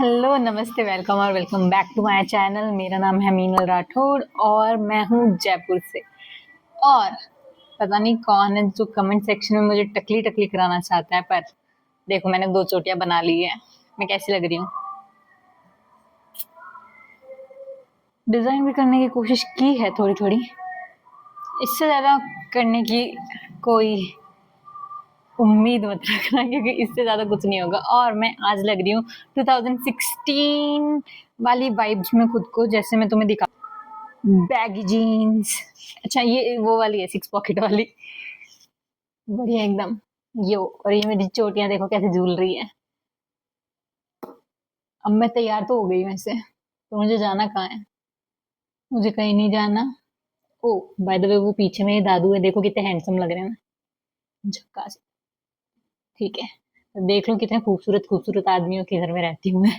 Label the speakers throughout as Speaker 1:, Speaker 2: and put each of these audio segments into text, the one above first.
Speaker 1: Hello, नमस्ते, welcome और welcome back to my channel. मेरा नाम है मीनल राठौड़ और मैं हूँ जयपुर से। और पता नहीं कौन है जो कमेंट सेक्शन में मुझे टकली टकली कराना चाहता है, पर देखो मैंने 2 चोटियां बना ली है। मैं कैसी लग रही हूँ? डिज़ाइन भी करने की कोशिश की है थोड़ी थोड़ी, इससे ज़्यादा करने की कोई उम्मीद मत रखना क्योंकि इससे ज़्यादा कुछ नहीं होगा। और मैं आज लग रही हूँ 2016 वाली वाइब्स में खुद को, जैसे मैं तुम्हें दिखा बैगी जीन्स। अच्छा, ये वो वाली है 6 पॉकेट वाली, बढ़िया एकदम। यो, और ये मेरी चोटियां देखो कैसे झूल रही है। अब मैं तैयार तो हो गई वैसे, तो मुझे जाना कहाँ है? मुझे कहीं नहीं जाना। ओ बाय द वे, वो पीछे में ये दादू है, देखो कितने हैंडसम लग रहे हैं ना, झक्कास। ठीक है, तो देख लो कितने खूबसूरत खूबसूरत आदमियों के घर में रहती हूँ मैं।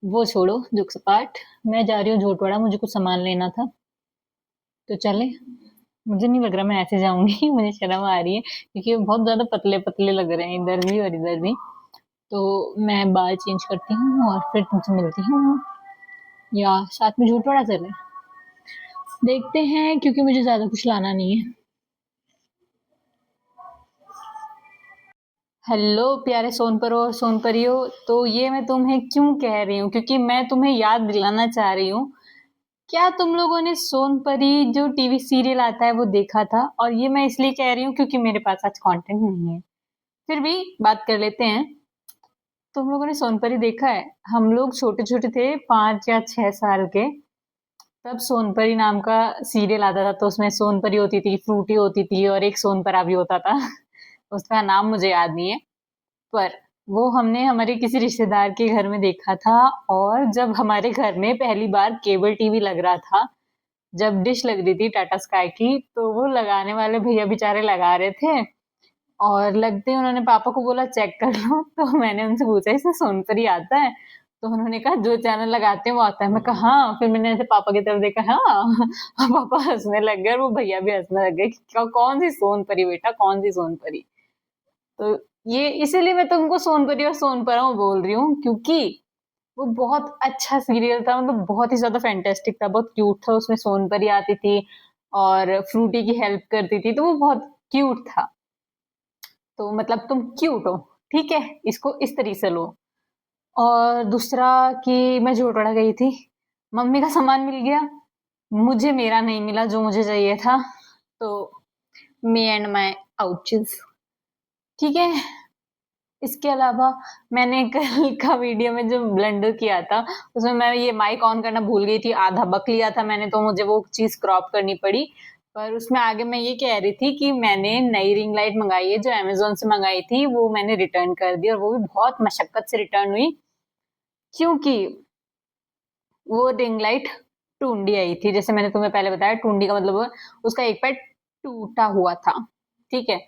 Speaker 1: वो छोड़ो दुख सपाट, मैं जा रही हूँ झोटवाड़ा, मुझे कुछ सामान लेना था, तो चले। मुझे नहीं लग रहा मैं ऐसे जाऊंगी। मुझे शर्म आ रही है क्योंकि वो बहुत ज्यादा पतले पतले लग रहे हैं इधर भी और इधर भी। तो मैं बाल चेंज करती हूँ और फिर तुमसे मिलती हूँ, या साथ में झूठवाड़ा चले, देखते हैं, क्योंकि मुझे ज्यादा कुछ लाना नहीं है। हेलो प्यारे सोनपरो और सोनपरियो। तो ये मैं तुम्हें क्यों कह रही हूँ, क्योंकि मैं तुम्हें याद दिलाना चाह रही हूँ। क्या तुम लोगों ने सोनपरी जो टीवी सीरियल आता है वो देखा था? और ये मैं इसलिए कह रही हूँ क्योंकि मेरे पास आज कंटेंट नहीं है, फिर भी बात कर लेते हैं। तुम लोगों ने सोनपरी देखा है? हम लोग छोटे छोटे थे, 5 या 6 साल के, तब सोनपरी नाम का सीरियल आता था। तो उसमें सोनपरी होती थी, फ्रूटी होती थी और एक सोनपरा भी होता था। उसका नाम मुझे याद नहीं है, पर वो हमने हमारे किसी रिश्तेदार के घर में देखा था। और जब हमारे घर में पहली बार केबल टीवी लग रहा था, जब डिश लग रही थी टाटा स्काई की, तो वो लगाने वाले भैया बेचारे लगा रहे थे, और लगते ही उन्होंने पापा को बोला चेक कर लो। तो मैंने उनसे पूछा इसमें सोनपरी आता है? तो उन्होंने कहा जो चैनल लगाते हैं वो आता है। मैं कहा हाँ। फिर मैंने ऐसे पापा की तरफ देखा, हाँ। और पापा हंसने लग गए और वो भैया भी हंसने लग गए कि कौन सी सोनपरी बेटा, कौन सी सोनपरी? तो ये इसीलिए मैं तुमको सोनपरी और सोनपरा बोल रही हूँ, क्योंकि वो बहुत अच्छा सीरियल था, मतलब बहुत ही ज्यादा फैंटेस्टिक था, बहुत क्यूट था। उसमें सोनपरी आती थी और फ्रूटी की हेल्प करती थी, तो वो बहुत क्यूट था। तो मतलब तुम क्यूट हो, ठीक है, इसको इस तरीके से लो। और दूसरा कि मैं झोटड़ा गई थी, मम्मी का सामान मिल गया, मुझे मेरा नहीं मिला जो मुझे चाहिए था। तो मी एंड माई आउचेस, ठीक है। इसके अलावा मैंने कल का वीडियो में जो ब्लंडर किया था, उसमें मैं ये माइक ऑन करना भूल गई थी, आधा बक लिया था मैंने, तो मुझे वो चीज क्रॉप करनी पड़ी। पर उसमें आगे मैं ये कह रही थी कि मैंने नई रिंग लाइट मंगाई है जो अमेजोन से मंगाई थी, वो मैंने रिटर्न कर दी, और वो भी बहुत मशक्कत से रिटर्न हुई, क्योंकि वो रिंग लाइट टूंडी आई थी। जैसे मैंने तुम्हें पहले बताया, टूंडी का मतलब उसका एक पैर टूटा हुआ था, ठीक है।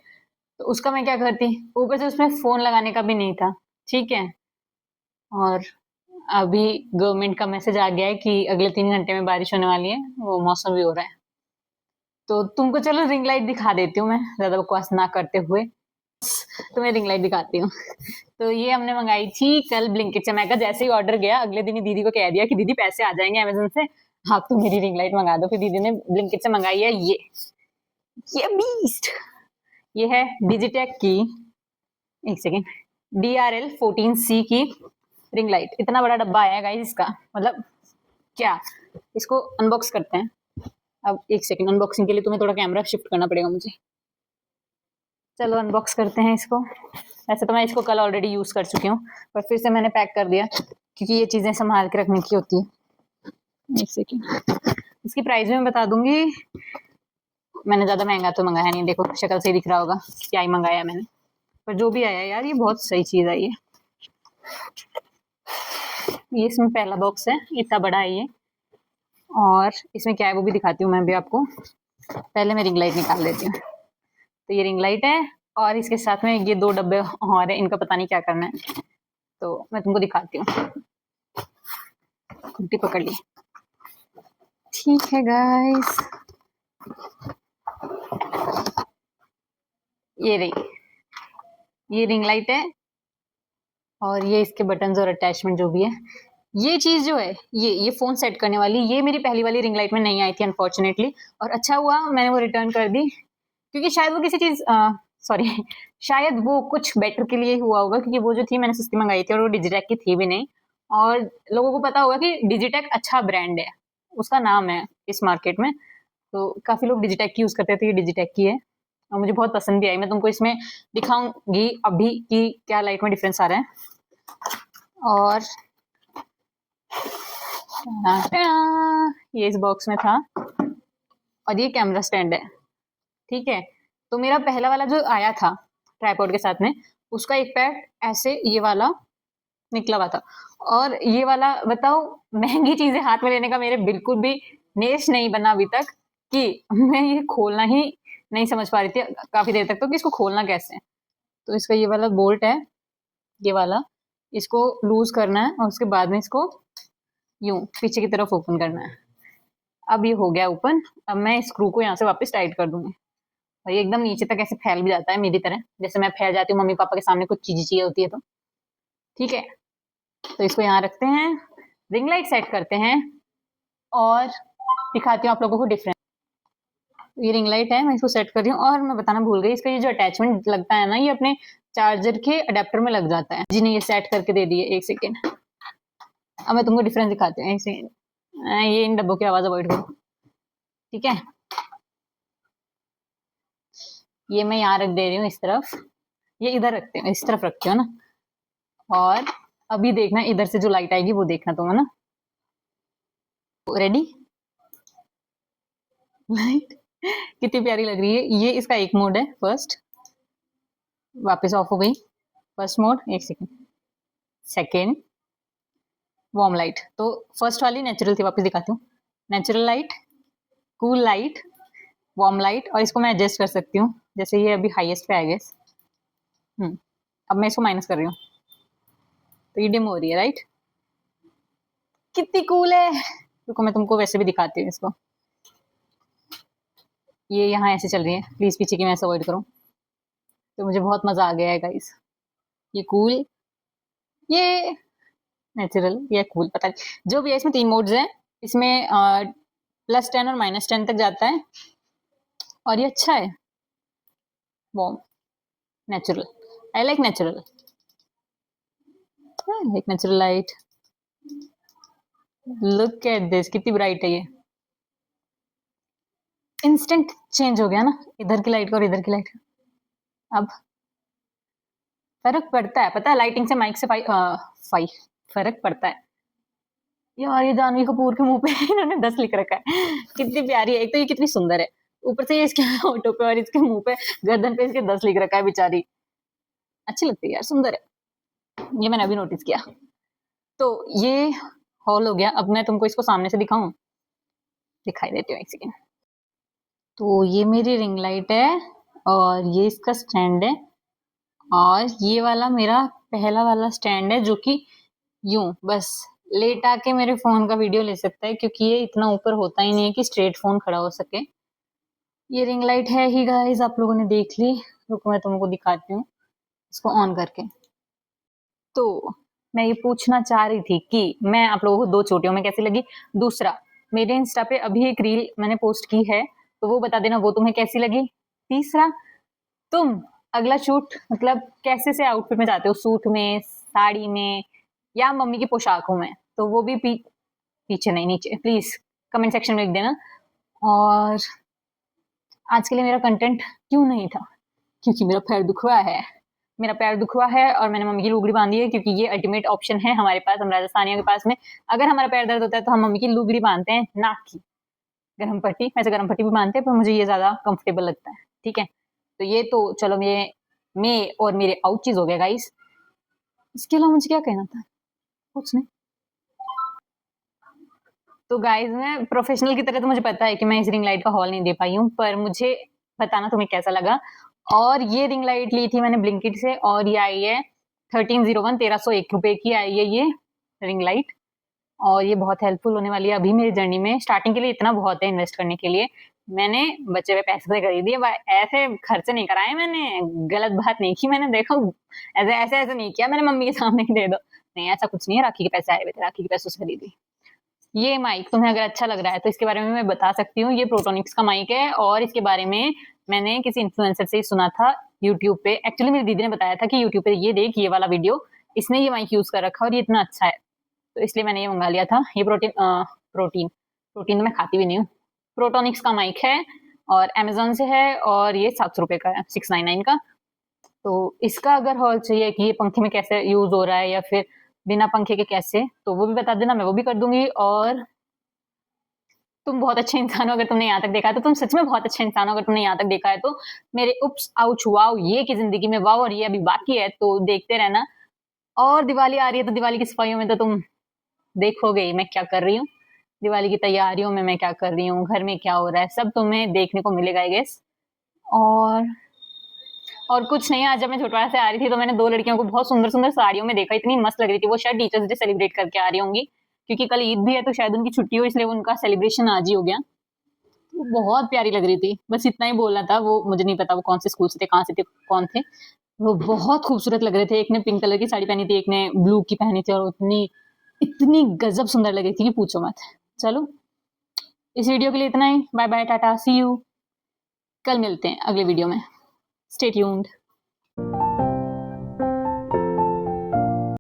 Speaker 1: तो उसका मैं क्या करती, ऊपर से उसमें फोन लगाने का भी नहीं था, ठीक है। और अभी गवर्नमेंट का मैसेज आ गया है कि अगले 3 घंटे में बारिश होने वाली है, वो मौसम भी हो रहा है। तो तुमको चलो रिंग लाइट दिखा देती हूँ मैं, ज्यादा बकवास ना करते हुए तुम्हें रिंग लाइट दिखाती हूँ। तो ये हमने मंगाई थी कल ब्लिंकिट से। मैं कहा जैसे ही ऑर्डर गया, अगले दिन ही दीदी को कह दिया कि दीदी पैसे आ जाएंगे अमेजोन से, हाँ तुम मेरी रिंग लाइट मंगा दो। फिर दीदी ने ब्लिंकिट से मंगाई है ये बीस्ट। ये है डिजिटेक की, एक सेकेंड, DRL14C की रिंग लाइट। इतना बड़ा डब्बा आया है गाइस इसका, मतलब क्या। इसको अनबॉक्स करते हैं। अब एक सेकेंड, अनबॉक्सिंग के लिए तुम्हें थोड़ा कैमरा शिफ्ट करना पड़ेगा मुझे। चलो अनबॉक्स करते हैं इसको। वैसे तो मैं इसको कल ऑलरेडी यूज कर चुकी हूँ, पर फिर से मैंने पैक कर दिया क्योंकि ये चीजें संभाल के रखने की होती है। एक सेकेंड, इसकी प्राइस भी मैं बता दूंगी। मैंने ज्यादा महंगा तो मंगाया नहीं, देखो शक्ल से ही दिख रहा होगा क्या ही मंगाया मैंने, पर जो भी आया यार ये बहुत सही चीज आई है। ये इसमें पहला बॉक्स है, इतना बड़ा है ये। और इसमें क्या है वो भी दिखाती हूँ मैं भी आपको। पहले मैं रिंग लाइट निकाल लेती हूँ। तो ये रिंग लाइट है, और इसके साथ में ये 2 डब्बे और है, इनका पता नहीं क्या करना है, तो मैं तुमको दिखाती हूँ। खुट्टी पकड़ ली, ठीक है गाइस। ये रही, ये रिंग लाइट है, और ये इसके बटन्स और अटैचमेंट जो भी है। ये चीज़ जो है, ये फ़ोन सेट करने वाली, ये मेरी पहली वाली रिंग लाइट में नहीं आई थी अनफॉर्चुनेटली, और अच्छा हुआ मैंने वो रिटर्न कर दी, क्योंकि शायद वो किसी चीज़ सॉरी शायद वो कुछ बेटर के लिए हुआ होगा, क्योंकि वो जो थी मैंने सस्ती मंगाई थी और वो डिजिटेक की थी भी नहीं। और लोगों को पता होगा कि डिजिटेक अच्छा ब्रांड है, उसका नाम है इस मार्केट में, तो काफ़ी लोग डिजिटेक की यूज़ करते थे, ये डिजिटेक की है और मुझे बहुत पसंद भी आई। मैं तुमको इसमें दिखाऊंगी अभी कि क्या लाइट में डिफरेंस आ रहा है। और ये इस बॉक्स में था, और ये कैमरा स्टैंड है, ठीक है। तो मेरा पहला वाला जो आया था ट्राइपॉड के साथ में, उसका एक पैर ऐसे ये वाला निकला हुआ था, और ये वाला बताओ, महंगी चीजें हाथ में लेने का मेरे बिल्कुल भी नेश नहीं बना अभी तक, कि मैं ये खोलना ही नहीं समझ पा रही थी काफी देर तक, तो कि इसको खोलना कैसे है। तो इसका ये वाला बोल्ट है, ये वाला, इसको लूज करना है और उसके बाद में इसको यूं पीछे की तरफ ओपन करना है। अब ये हो गया ओपन। अब मैं स्क्रू को यहाँ से वापस टाइट कर दूंगी, और ये एकदम नीचे तक ऐसे फैल भी जाता है मेरी तरह, जैसे मैं फैल जाती हूँ मम्मी पापा के सामने कुछ चीजें चाहिए होती है तो, ठीक है। तो इसको यहाँ रखते हैं, रिंग लाइट सेट करते हैं, और दिखाती हूँ आप लोगों को डिफरेंस। ये रिंग लाइट है, मैं इसको सेट कर रही हूँ, और मैं बताना भूल गई, इसका ये जो अटैचमेंट लगता है ना, ये अपने चार्जर के अडेप्टर में लग जाता है। जी ने ये सेट करके दे दिए, एक सेकेंड। अब मैं तुमको डिफरेंस दिखाती हूँ, एक सेकेंड। ये इन डब्बों की आवाज अवॉइड करो, ठीक है। ये मैं यहाँ रख दे रही हूँ इस तरफ, ये इधर रखते हैं, इस तरफ रखते हो ना। और अभी देखना इधर से जो लाइट आएगी वो देखना तुम, है ना। रेडी, लाइट कितनी प्यारी लग रही है। ये इसका एक मोड है, फर्स्ट, वापस ऑफ हो गई। फर्स्ट मोड, एक सेकेंड, सेकेंड वार्म लाइट। तो फर्स्ट वाली नेचुरल थी, वापस दिखाती हूँ। Natural light, cool light, warm light, और इसको मैं एडजस्ट कर सकती हूँ, जैसे ये अभी हाईएस्ट पे आई गेस। अब मैं इसको माइनस कर रही हूँ, तो ये डिम हो रही है, राइट। कितनी कूल है। रुको मैं तुमको वैसे भी दिखाती हूँ इसको। ये यहाँ ऐसे चल रही है, प्लीज पीछे की मैं ऐसे अवॉइड करूँ। तो मुझे बहुत मजा आ गया है गाइस, ये कूल, ये नेचुरल, ये कूल, पता नहीं जो भी है। इसमें 3 मोड्स हैं, इसमें +10 और -10 तक जाता है, और ये अच्छा है। Warm, natural, I like natural, I like natural light. Look at this, कितनी ब्राइट है ये। इंस्टेंट चेंज हो गया ना, इधर की लाइट का और इधर की लाइट का। अब फर्क पड़ता है, पता है, लाइटिंग से माइक से फर्क पड़ता है। यार ये जानवी कपूर के मुंह पे इन्होंने 10 लिख रखा है, कितनी प्यारी है। एक तो ये कितनी सुंदर है, ऊपर से ये इसके होठों पे और इसके मुंह पे, गर्दन पे इसके 10 लिख रखा है बेचारी। अच्छी लगती है यार, सुंदर है, ये मैंने अभी नोटिस किया। तो ये हॉल हो गया। अब मैं तुमको इसको सामने से दिखाऊं, दिखाई देती हूँ, एक सेकेंड। तो ये मेरी रिंग लाइट है, और ये इसका स्टैंड है, और ये वाला मेरा पहला वाला स्टैंड है, जो कि यूं बस लेट आके मेरे फोन का वीडियो ले सकता है, क्योंकि ये इतना ऊपर होता ही नहीं है कि स्ट्रेट फोन खड़ा हो सके। ये रिंग लाइट है ही गाइस, आप लोगों ने देख ली। रुको मैं तुमको दिखाती हूँ इसको ऑन करके। तो मैं ये पूछना चाह रही थी कि मैं आप लोगों को 2 चोटियों में कैसी लगी। दूसरा, मेरे इंस्टा पे अभी एक रील मैंने पोस्ट की है, तो वो बता देना वो तुम्हें कैसी लगी। तीसरा, तुम अगला शूट मतलब कैसे से आउटफिट में जाते हो, सूट में, साड़ी में, या मम्मी की पोशाकों में, तो वो भी पीछे नहीं, नीचे प्लीज कमेंट सेक्शन में लिख देना। और आज के लिए मेरा कंटेंट क्यों नहीं था, क्योंकि मेरा पैर दुख रहा है, मेरा पैर दुख रहा है, और मैंने मम्मी की लुगड़ी बांधी है, क्योंकि ये अल्टीमेट ऑप्शन है हमारे पास, हम राजस्थानियों के पास में। अगर हमारा पैर दर्द होता है तो हम मम्मी की लुगड़ी बांधते हैं, ना कि गर्म पट्टी। वैसे गर्म पट्टी भी बांधते हैं, पर मुझे ये ज्यादा कंफर्टेबल लगता है, ठीक है। तो ये तो चलो मैं और मेरे आउट चीज हो गया गाइस। इसके अलावा मुझे क्या कहना था, कुछ नहीं। तो गाइज मैं प्रोफेशनल की तरह, तो मुझे पता है कि मैं इस रिंग लाइट का हॉल नहीं दे पाई हूँ, पर मुझे बताना तुम्हें कैसा लगा। और ये रिंग लाइट ली थी मैंने ब्लिंकिट से, और ये आई है 1301, 1301 रुपए की आई है ये रिंग लाइट। और ये बहुत हेल्पफुल होने वाली है अभी मेरी जर्नी में। स्टार्टिंग के लिए इतना बहुत है इन्वेस्ट करने के लिए, मैंने बच्चे पे पैसे से खरीदी है, ऐसे खर्चे नहीं कराए मैंने, गलत बात नहीं की मैंने, देखो ऐसे नहीं किया मैंने मम्मी के सामने कि दे दो, नहीं ऐसा कुछ नहीं है, राखी के पैसे आए हुए थे, राखी के पैसों से खरीदी। ये माइक तुम्हें अगर अच्छा लग रहा है तो इसके बारे में मैं बता सकती हूँ, ये प्रोटोनिक्स का माइक है और इसके बारे में मैंने किसी इन्फ्लुएंसर से ही सुना था यूट्यूब पे। एक्चुअली मेरी दीदी ने बताया था कि यूट्यूब पे ये देख ये वाला वीडियो, इसने ये माइक यूज कर रखा और ये इतना अच्छा है, तो इसलिए मैंने ये मंगा लिया था। ये प्रोटीन प्रोटीन तो मैं खाती भी नहीं हूँ। प्रोटोनिक्स का माइक है और अमेजोन से है और ये 700 रुपए का है, 699 का। तो इसका अगर हॉल चाहिए कि ये पंखे में कैसे यूज हो रहा है या फिर बिना पंखे के कैसे, तो वो भी बता देना, मैं वो भी कर दूंगी। और तुम बहुत अच्छे इंसान हो अगर तुमने यहाँ तक देखा है, तो तुम सच में बहुत अच्छे इंसान हो अगर तुमने यहाँ तक देखा है, तो मेरे उप्स आउच वाओ ये की जिंदगी में वाओ और ये अभी बाकी है, तो देखते रहना। और दिवाली आ रही है तो दिवाली की सफाइयों में तो तुम देखोगे ही मैं क्या कर रही हूँ, दिवाली की तैयारियों में मैं क्या कर रही हूँ, घर में क्या हो रहा है, सब तुम्हें देखने को मिलेगा आई गेस। और और कुछ नहीं, आज जब मैं छोटवाड़ा से आ रही थी तो मैंने 2 लड़कियों को बहुत सुंदर सुंदर साड़ियों में देखा, इतनी मस्त लग रही थी। वो शायद टीचर्स डे सेलिब्रेट करके आ रही होंगी, क्योंकि कल ईद भी है तो शायद उनकी छुट्टी हो, इसलिए उनका सेलिब्रेशन आज ही हो गया। वो बहुत प्यारी लग रही थी, बस इतना ही बोलना था। वो मुझे नहीं पता वो कौन से स्कूल से थे, कहाँ से थे, कौन थे। वो बहुत खूबसूरत लग रहे थे, एक ने पिंक कलर की साड़ी पहनी थी, एक ने ब्लू की पहनी थी, और उतनी इतनी गजब सुंदर लग रही थी कि पूछो मत। चलो इस वीडियो के लिए इतना ही, bye bye tata see you, कल मिलते हैं अगले वीडियो में, स्टे ट्यून्ड।